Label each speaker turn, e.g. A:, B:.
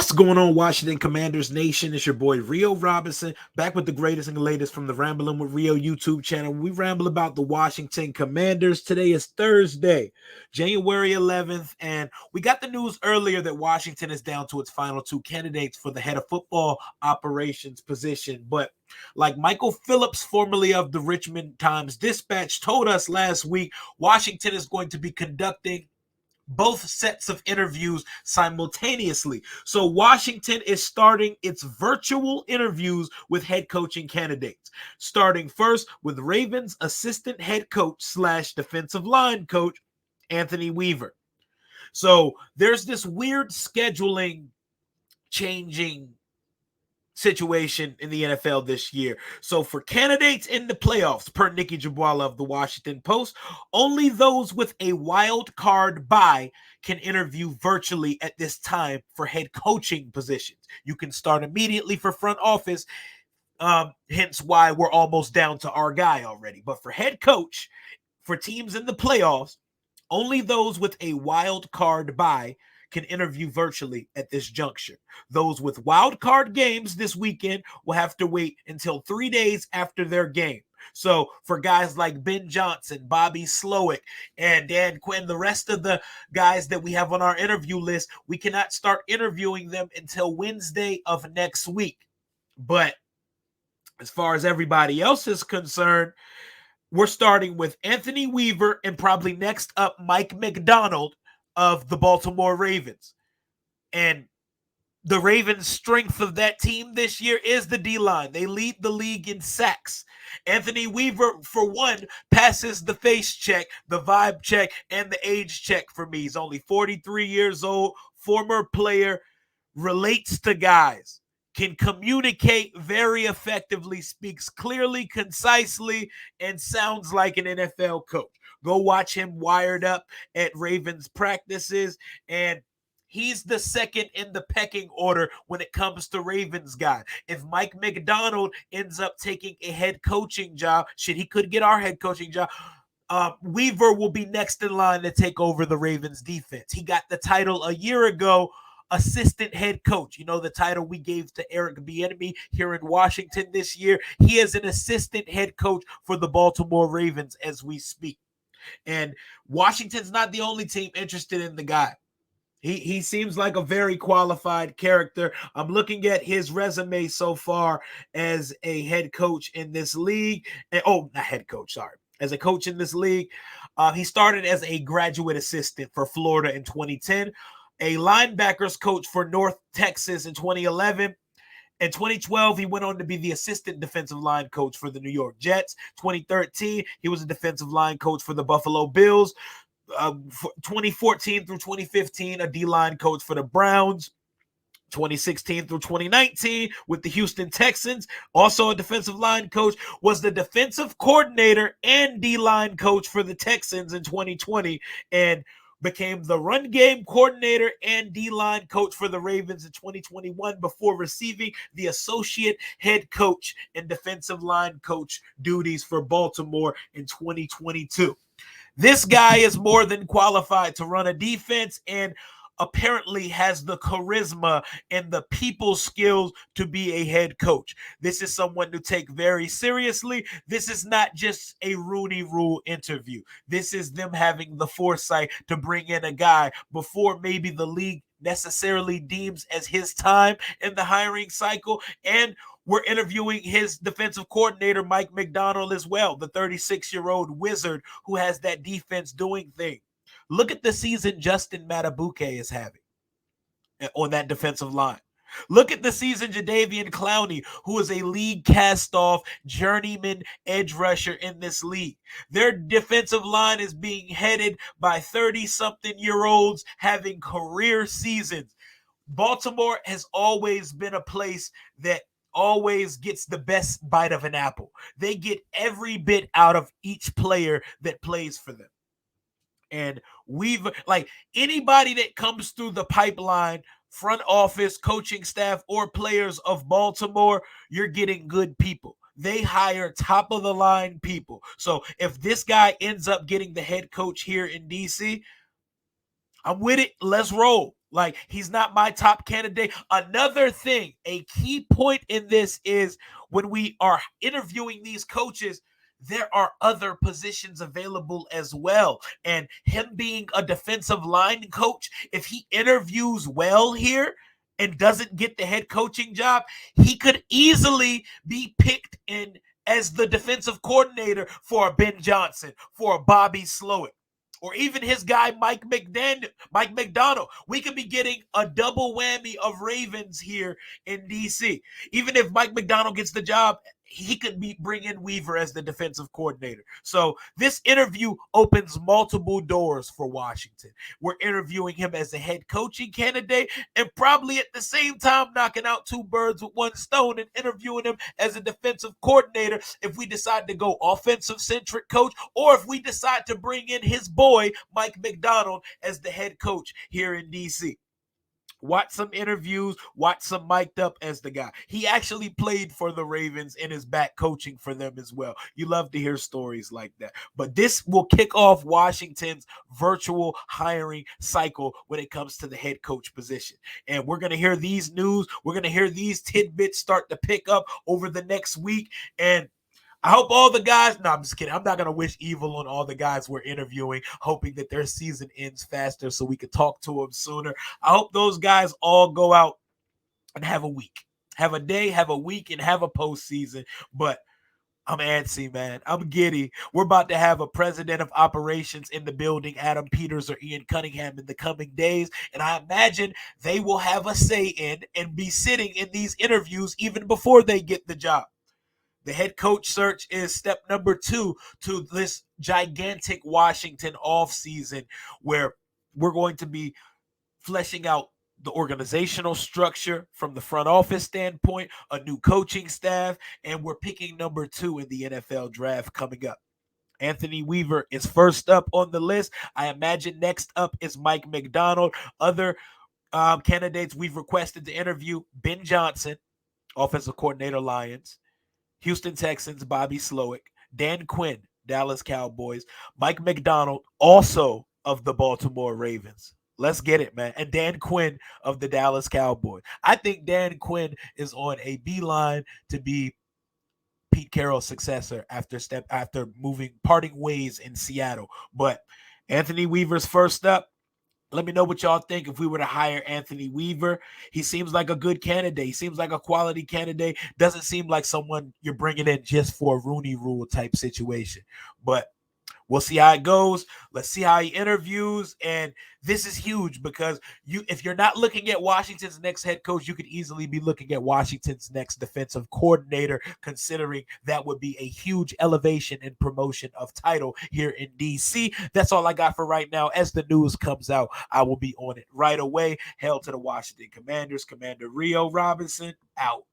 A: What's going on, Washington Commanders Nation? It's your boy Rio Robinson, back with the greatest and the latest from the Rambling with Rio YouTube channel. We ramble about the Washington Commanders. Today is Thursday, January 11th, and we got the news earlier that Washington is down to its final two candidates for the head of football operations position. But like Michael Phillips, formerly of the Richmond Times-Dispatch, told us last week, Washington is going to be conducting both sets of interviews simultaneously. So Washington is starting its virtual interviews with head coaching candidates, starting first with Ravens assistant head coach / defensive line coach, Anthony Weaver. So there's this weird scheduling changing situation in the NFL this year. So for candidates in the playoffs, per Nikki Jabwala of the Washington Post, only those with a wild card bye can interview virtually at this time for head coaching positions. You can start immediately for front office, hence why we're almost down to our guy already. But for head coach, for teams in the playoffs, only those with a wild card bye can interview virtually at this juncture. Those with wild card games this weekend will have to wait until 3 days after their game. So for guys like Ben Johnson, Bobby Slowick, and Dan Quinn, the rest of the guys that we have on our interview list, we cannot start interviewing them until Wednesday of next week. But as far as everybody else is concerned, we're starting with Anthony Weaver and probably next up Mike McDonald of the Baltimore Ravens. And the Ravens' strength of that team this year is the D-line. They lead the league in sacks. Anthony Weaver, for one, passes the face check, the vibe check, and the age check for me. He's only 43 years old, former player, relates to guys, can communicate very effectively, speaks clearly, concisely, and sounds like an NFL coach. Go watch him wired up at Ravens practices, and he's the second in the pecking order when it comes to Ravens guy. If Mike McDonald ends up taking a head coaching job, he could get our head coaching job, Weaver will be next in line to take over the Ravens defense. He got the title a year ago, assistant head coach. You know, the title we gave to Eric Bieniemy here in Washington this year. He is an assistant head coach for the Baltimore Ravens as we speak. And Washington's not the only team interested in the guy. He seems like a very qualified character. I'm looking at his resume so far as a head coach in this league. Not head coach, sorry. As a coach in this league. He started as a graduate assistant for Florida in 2010, a linebackers coach for North Texas in 2011. In 2012, he went on to be the assistant defensive line coach for the New York Jets. 2013, he was a defensive line coach for the Buffalo Bills. 2014 through 2015, a D-line coach for the Browns. 2016 through 2019 with the Houston Texans, also a defensive line coach, was the defensive coordinator and D-line coach for the Texans in 2020, and became the run game coordinator and D-line coach for the Ravens in 2021 before receiving the associate head coach and defensive line coach duties for Baltimore in 2022. This guy is more than qualified to run a defense and apparently has the charisma and the people skills to be a head coach. This is someone to take very seriously. This is not just a Rooney Rule interview. This is them having the foresight to bring in a guy before maybe the league necessarily deems as his time in the hiring cycle. And we're interviewing his defensive coordinator, Mike McDonald, as well, the 36-year-old wizard who has that defense doing things. Look at the season Justin Matabuke is having on that defensive line. Look at the season Jadeveon Clowney, who is a league cast-off journeyman edge rusher in this league. Their defensive line is being headed by 30-something-year-olds having career seasons. Baltimore has always been a place that always gets the best bite of an apple. They get every bit out of each player that plays for them. And anybody that comes through the pipeline, front office, coaching staff, or players of Baltimore, you're getting good people. They hire top of the line people. So if this guy ends up getting the head coach here in DC, I'm with it. Let's roll. Like, he's not my top candidate. Another thing, a key point in this is when we are interviewing these coaches, there are other positions available as well. And him being a defensive line coach, if he interviews well here and doesn't get the head coaching job, he could easily be picked in as the defensive coordinator for a Ben Johnson, for a Bobby Slowick, or even his guy Mike McDonald. We could be getting a double whammy of Ravens here in DC. Even if Mike McDonald gets the job, he could be bring in Weaver as the defensive coordinator. So this interview opens multiple doors for Washington. We're interviewing him as a head coaching candidate, and probably at the same time knocking out two birds with one stone and interviewing him as a defensive coordinator if we decide to go offensive centric coach, or if we decide to bring in his boy Mike McDonald as the head coach here in DC. Watch some interviews, watch some mic'd up as the guy. He actually played for the Ravens and is back coaching for them as well. You love to hear stories like that. But this will kick off Washington's virtual hiring cycle when it comes to the head coach position. And we're going to hear these news. We're going to hear these tidbits start to pick up over the next week. And I hope all the guys, no, I'm just kidding. I'm not going to wish evil on all the guys we're interviewing, hoping that their season ends faster so we can talk to them sooner. I hope those guys all go out and have a week, have a day, have a week, and have a postseason. But I'm antsy, man. I'm giddy. We're about to have a president of operations in the building, Adam Peters or Ian Cunningham, in the coming days. And I imagine they will have a say in and be sitting in these interviews even before they get the job. The head coach search is step number 2 to this gigantic Washington offseason, where we're going to be fleshing out the organizational structure from the front office standpoint, a new coaching staff, and we're picking number 2 in the NFL draft coming up. Anthony Weaver is first up on the list. I imagine next up is Mike McDonald. Other candidates we've requested to interview: Ben Johnson, offensive coordinator, Lions; Houston Texans, Bobby Slowick; Dan Quinn, Dallas Cowboys; Mike McDonald, also of the Baltimore Ravens. Let's get it, man. And Dan Quinn of the Dallas Cowboys. I think Dan Quinn is on a beeline to be Pete Carroll's successor after parting ways in Seattle. But Anthony Weaver's first up. Let me know what y'all think if we were to hire Anthony Weaver. He seems like a good candidate. He seems like a quality candidate. Doesn't seem like someone you're bringing in just for a Rooney Rule type situation. But we'll see how it goes. Let's see how he interviews. And this is huge because if you're not looking at Washington's next head coach, you could easily be looking at Washington's next defensive coordinator, considering that would be a huge elevation and promotion of title here in DC. That's all I got for right now. As the news comes out, I will be on it right away. Hail to the Washington Commanders. Commander Rio Robinson, out.